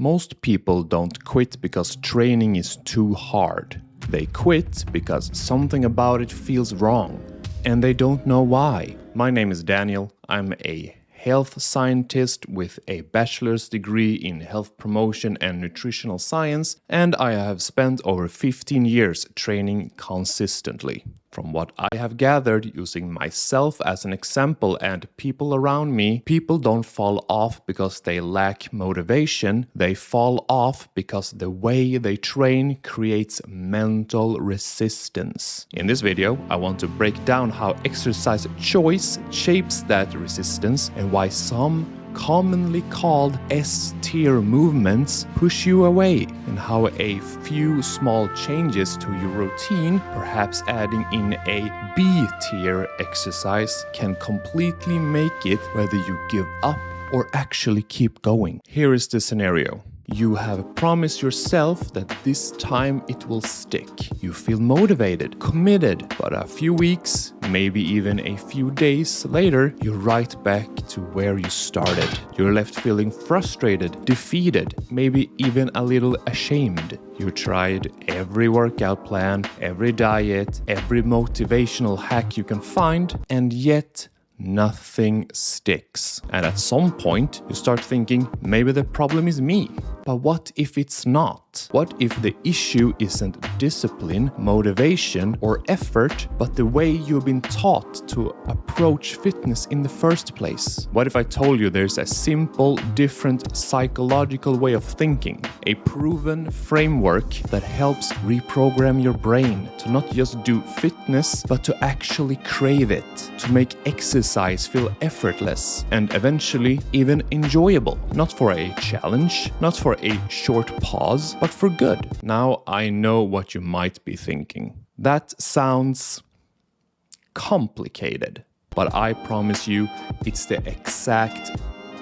Most people don't quit because training is too hard. They quit because something about it feels wrong, and they don't know why. My name is Daniel. I'm a health scientist with a bachelor's degree in health promotion and nutritional science, and I have spent over 15 years training consistently. From what I have gathered using myself as an example and people around me, people don't fall off because they lack motivation. They fall off because the way they train creates mental resistance. In this video, I want to break down how exercise choice shapes that resistance and why some commonly called S-tier movements push you away, and how a few small changes to your routine, perhaps adding in a B-tier exercise, can completely make it whether you give up or actually keep going. Here is the scenario. You have promised yourself that this time it will stick. You feel motivated, committed, but a few weeks, maybe even a few days later, you're right back to where you started. You're left feeling frustrated, defeated, maybe even a little ashamed. You tried every workout plan, every diet, every motivational hack you can find, and yet nothing sticks. And at some point, you start thinking, maybe the problem is me. But what if it's not? What if the issue isn't discipline, motivation, or effort, but the way you've been taught to approach fitness in the first place? What if I told you there's a simple, different psychological way of thinking, a proven framework that helps reprogram your brain to not just do fitness, but to actually crave it, to make exercise feel effortless and eventually even enjoyable, not for a challenge, not for a short pause, but for good. Now I know what you might be thinking. That sounds complicated, but I promise you it's the exact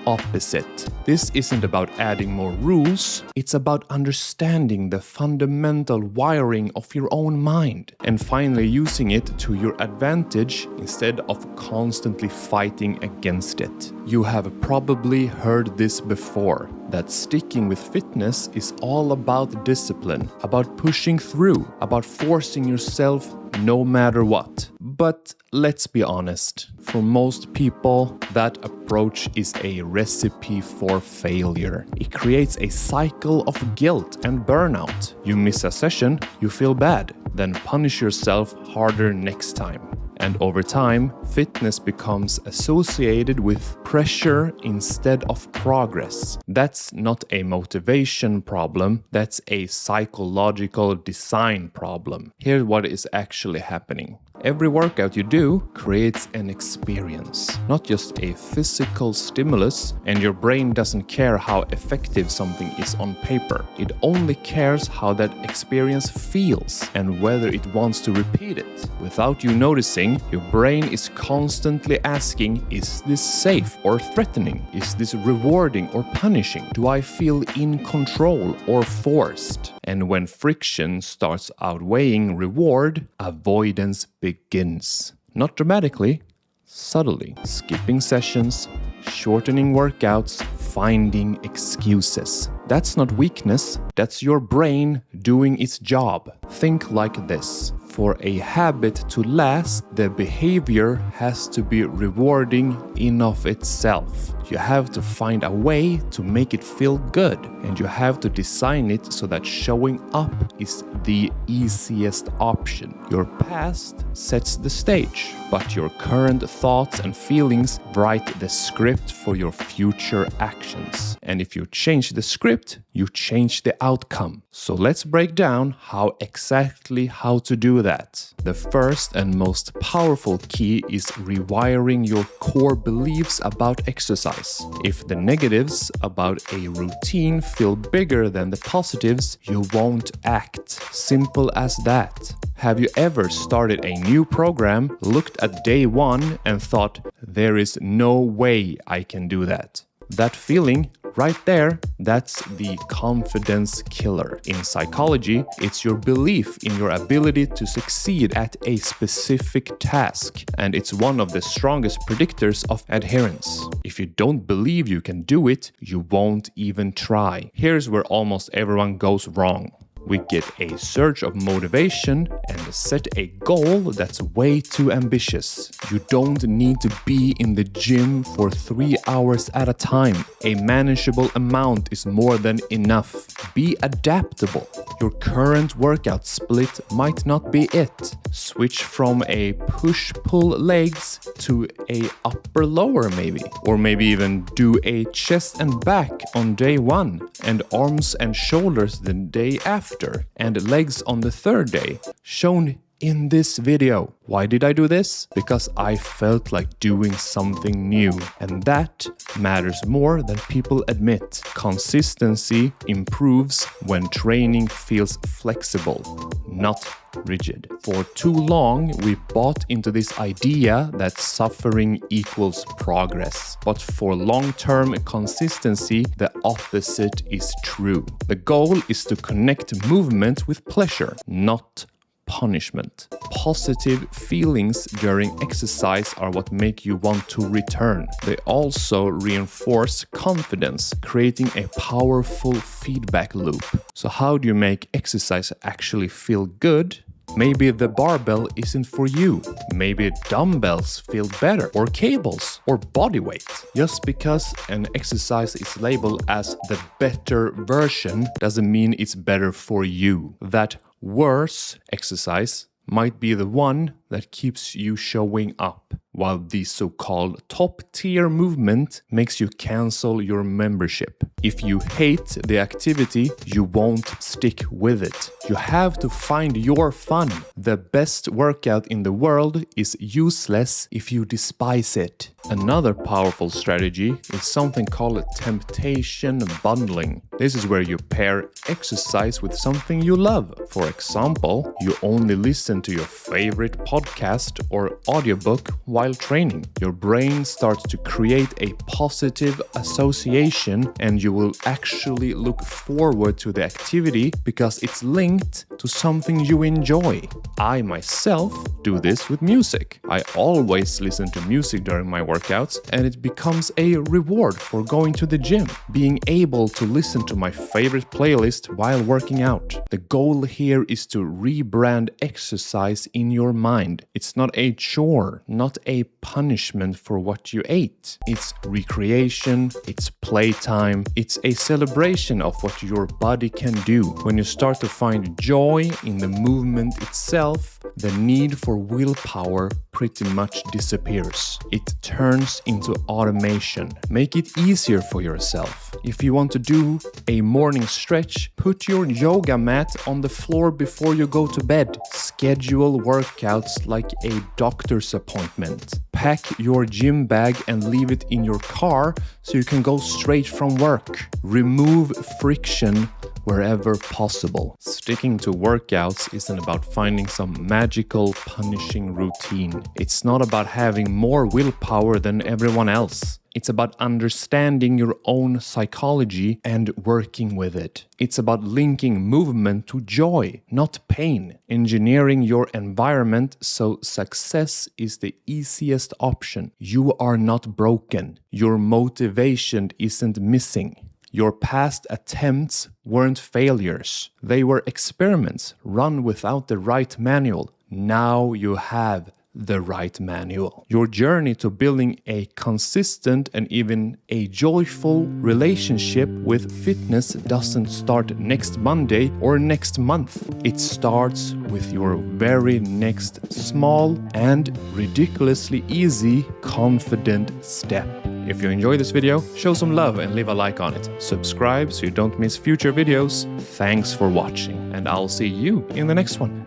opposite. This isn't about adding more rules, it's about understanding the fundamental wiring of your own mind and finally using it to your advantage instead of constantly fighting against it. You have probably heard this before, that sticking with fitness is all about discipline, about pushing through, about forcing yourself no matter what. But let's be honest, for most people, that approach is a recipe for failure. It creates a cycle of guilt and burnout. You miss a session, you feel bad, then punish yourself harder next time. And over time, fitness becomes associated with pressure instead of progress. That's not a motivation problem, that's a psychological design problem. Here's what is actually happening. Every workout you do creates an experience, not just a physical stimulus, and your brain doesn't care how effective something is on paper. It only cares how that experience feels and whether it wants to repeat it. Without you noticing, your brain is constantly asking, is this safe or threatening? Is this rewarding or punishing? Do I feel in control or forced? And when friction starts outweighing reward, avoidance begins. Not dramatically, subtly. Skipping sessions, shortening workouts, finding excuses. That's not weakness, that's your brain doing its job. Think like this. For a habit to last, the behavior has to be rewarding in of itself. You have to find a way to make it feel good, and you have to design it so that showing up is the easiest option. Your past sets the stage, but your current thoughts and feelings write the script for your future actions. And if you change the script, you change the outcome. So let's break down how to do that. The first and most powerful key is rewiring your core beliefs about exercise. If the negatives about a routine feel bigger than the positives, you won't act. Simple as that. Have you ever started a new program, looked at day one and thought, there is no way I can do that? That feeling right there, that's the confidence killer. In psychology, it's your belief in your ability to succeed at a specific task, and it's one of the strongest predictors of adherence. If you don't believe you can do it, you won't even try. Here's where almost everyone goes wrong. We get a surge of motivation and set a goal that's way too ambitious. You don't need to be in the gym for 3 hours at a time. A manageable amount is more than enough. Be adaptable. Your current workout split might not be it. Switch from a push-pull legs to a upper-lower maybe. Or maybe even do a chest and back on day 1 and arms and shoulders the day after. And legs on the 3rd day, shown in this video. Why did I do this? Because I felt like doing something new, and that matters more than people admit. Consistency improves when training feels flexible, not rigid. For too long, we bought into this idea that suffering equals progress. But for long-term consistency, the opposite is true. The goal is to connect movement with pleasure, not punishment. Positive feelings during exercise are what make you want to return. They also reinforce confidence, creating a powerful feedback loop. So how do you make exercise actually feel good? Maybe the barbell isn't for you. Maybe dumbbells feel better, or cables, or body weight. Just because an exercise is labeled as the better version doesn't mean it's better for you. That worse exercise might be the one that keeps you showing up, while the so-called top-tier movement makes you cancel your membership. If you hate the activity, you won't stick with it. You have to find your fun. The best workout in the world is useless if you despise it. Another powerful strategy is something called temptation bundling. This is where you pair exercise with something you love. For example, you only listen to your favorite podcast or audiobook while training. Your brain starts to create a positive association, and you will actually look forward to the activity because it's linked to something you enjoy. I myself do this with music. I always listen to music during my workouts, and it becomes a reward for going to the gym. Being able to listen to my favorite playlist while working out. The goal here is to rebrand exercise in your mind. It's not a chore, not a punishment for what you ate. It's recreation, it's playtime, it's a celebration of what your body can do. When you start to find joy in the movement itself, the need for willpower pretty much disappears. It turns into automation. Make it easier for yourself. If you want to do a morning stretch, put your yoga mat on the floor before you go to bed. Schedule workouts like a doctor's appointment. Pack your gym bag and leave it in your car so you can go straight from work. Remove friction wherever possible. Sticking to workouts isn't about finding some magical, punishing routine. It's not about having more willpower than everyone else. It's about understanding your own psychology and working with it. It's about linking movement to joy, not pain. Engineering your environment so success is the easiest option. You are not broken. Your motivation isn't missing. Your past attempts weren't failures. They were experiments run without the right manual. Now you have the right manual. Your journey to building a consistent and even a joyful relationship with fitness doesn't start next Monday or next month. It starts with your very next small and ridiculously easy, confident step. If you enjoyed this video, show some love and leave a like on it. Subscribe so you don't miss future videos. Thanks for watching, and I'll see you in the next one.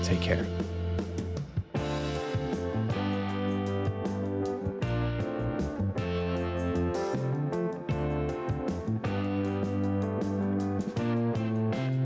Take care.